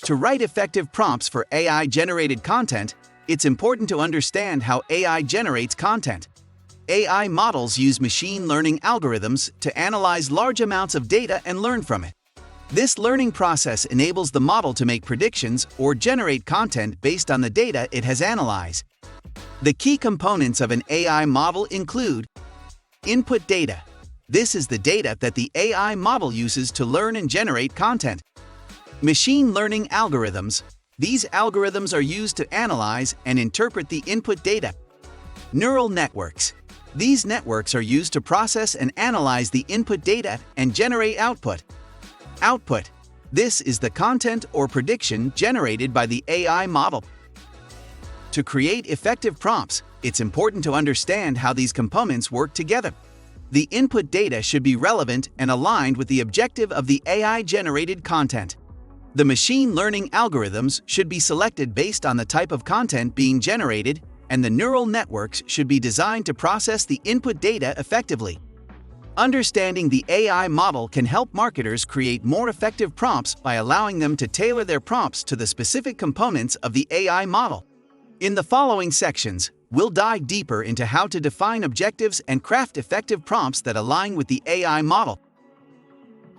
To write effective prompts for AI-generated content, it's important to understand how AI generates content. AI models use machine learning algorithms to analyze large amounts of data and learn from it. This learning process enables the model to make predictions or generate content based on the data it has analyzed. The key components of an AI model include input data. This is the data that the AI model uses to learn and generate content. Machine learning algorithms. These algorithms are used to analyze and interpret the input data. Neural networks. These networks are used to process and analyze the input data and generate output. Output. This is the content or prediction generated by the AI model. To create effective prompts, it's important to understand how these components work together. The input data should be relevant and aligned with the objective of the AI-generated content. The machine learning algorithms should be selected based on the type of content being generated, and the neural networks should be designed to process the input data effectively. Understanding the AI model can help marketers create more effective prompts by allowing them to tailor their prompts to the specific components of the AI model. In the following sections, we'll dive deeper into how to define objectives and craft effective prompts that align with the AI model.